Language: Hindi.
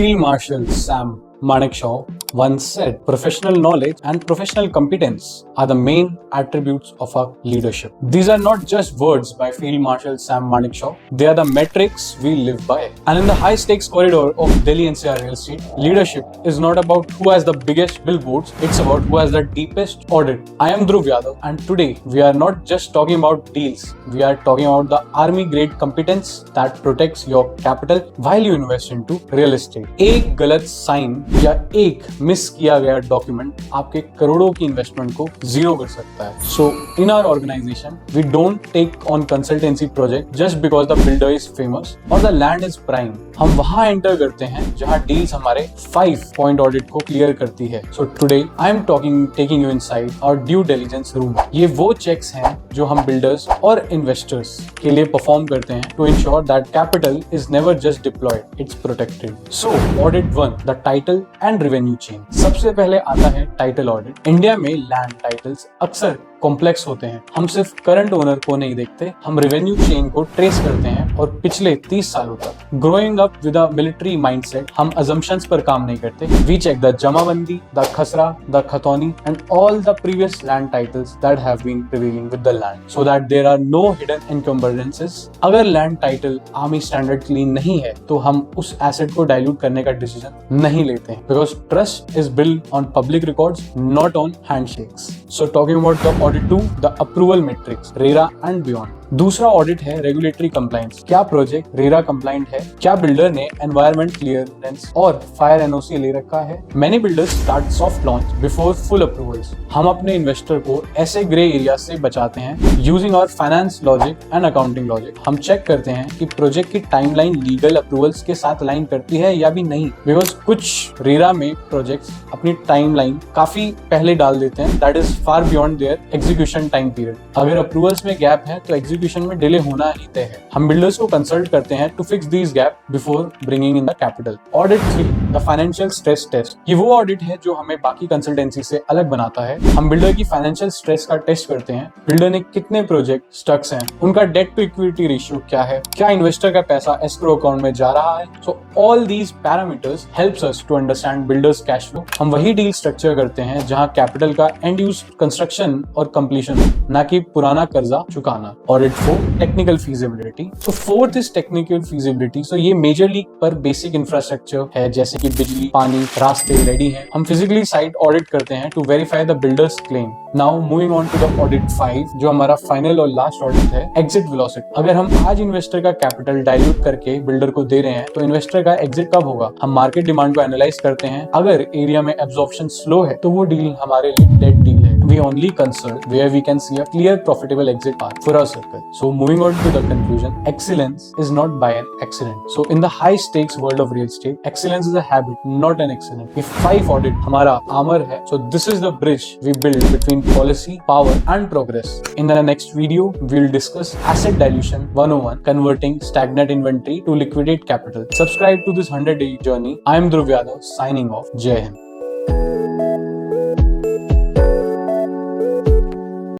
Field Marshal Sam Manekshaw once said, "Professional knowledge and professional competence are the main attributes of a leadership." These are not just words by Field Marshal Sam Manekshaw, they are the metrics we live by. And in the high stakes corridor of Delhi NCR real estate, leadership is not about who has the biggest billboards, it's about who has the deepest audit. I am Dhruv Yadav, and today we are not just talking about deals, we are talking about the army grade competence that protects your capital while you invest into real estate. एक गलत साइन या एक मिस किया गया डॉक्यूमेंट आपके करोड़ों की इन्वेस्टमेंट को जीरो कर सकता है. So in our organisation we don't take on consultancy project just because the builder is famous और द लैंड इज प्राइम. हम वहां एंटर करते हैं जहां डील्स हमारे 5 पॉइंट ऑडिट को क्लियर करती है. So today I am taking you inside our due diligence room. ये वो चेक्स हैं जो हम बिल्डर्स और इन्वेस्टर्स के लिए परफॉर्म करते हैं to ensure that capital is never just deployed, it's protected. So audit 1, the title and revenue chain. सबसे पहले आता है टाइटल ऑडिट. इंडिया में लैंड टाइटल्स अक्सर कॉम्प्लेक्स होते हैं. हम सिर्फ करंट ओनर को नहीं देखते, हम रेवेन्यू चेन को ट्रेस करते हैं और पिछले 30 सालों तक. Growing up with a military mindset, हम अजम्पशंस पर काम नहीं करते. We check the jamabandi, the khasra, the khatauni and all the previous land titles that have been prevailing with the land so that there are no hidden encumbrances. अगर land title army standard clean नहीं है तो हम उस एसेट को डाइल्यूट करने का डिसीजन नहीं लेते हैं, because trust is build on public records, not on handshakes. So talking about the audit 2, the approval metrics, RERA and beyond. दूसरा ऑडिट है रेगुलेटरी कंप्लायंस. क्या प्रोजेक्ट रेरा कंप्लायंट है? क्या बिल्डर ने एनवायरमेंट क्लियरेंस और फायर एनओसी ले रखा है? Many builders start soft launch before full approvals. हम अपने इन्वेस्टर को ऐसे ग्रे एरिया से बचाते हैं using our finance logic and accounting logic. हम चेक करते हैं कि प्रोजेक्ट की टाइमलाइन लीगल अप्रूवल्स के साथ लाइन करती है या भी नहीं, बिकॉज कुछ रेरा में प्रोजेक्ट्स अपनी टाइमलाइन काफी पहले डाल देते हैं, that is far beyond their execution time period. अगर अप्रूवल्स में गैप है तो एग्जीक्यूशन में डिले होना ही तय है. हम बिल्डर्स को कंसल्ट करते हैं to fix these gap before bringing in the capital. Audit 3, the financial stress test. ये वो ऑडिट है जो हमें बाकी कंसल्टेंसी से अलग बनाता है. हम बिल्डर की फाइनेंशियल स्ट्रेस का टेस्ट करते हैं. बिल्डर ने कितने प्रोजेक्ट स्टक्स हैं, उनका डेट टू इक्विटी रेशियो क्या है, क्या इन्वेस्टर का पैसा एस्क्रो अकाउंट में जा रहा है. So all these parameters helps us to understand builders cash flow. हम वही डील स्ट्रक्चर करते हैं जहां कैपिटल का एंड यूज कंस्ट्रक्शन और कंप्लीशन हो, ना कि पुराना कर्जा चुकाना. Audit 4, technical feasibility. So fourth is technical feasibility. So ये मेजरली पर बेसिक इंफ्रास्ट्रक्चर है, जैसे कि बिजली, पानी, रास्ते रेडी हैं. हम फिजिकली साइट ऑडिट करते हैं to verify the builders claim. Now moving on to the audit 5, जो हमारा फाइनल और लास्ट ऑडिट है, एग्जिट वेलोसिटी. अगर हम आज इन्वेस्टर का कैपिटल डाइल्यूट करके बिल्डर को दे रहे हैं तो इन्वेस्टर का एग्जिट कब होगा? हम मार्केट डिमांड को एनालाइज करते हैं. अगर एरिया में एब्जॉर्प्शन स्लो है तो वो डील हमारे लिए डेड डील है. We only consult where we can see a clear profitable exit path for our circle. So moving on to the conclusion, excellence is not by an accident. So in the high stakes world of real estate, excellence is a habit, not an accident. If 5 audit हमारा armor है, so this is the bridge we build between policy, power and progress. In the next video, we'll discuss asset dilution 101, converting stagnant inventory to liquidate capital. Subscribe to this 100-day journey. I am Dhruv Yadav, signing off. Jai Hind.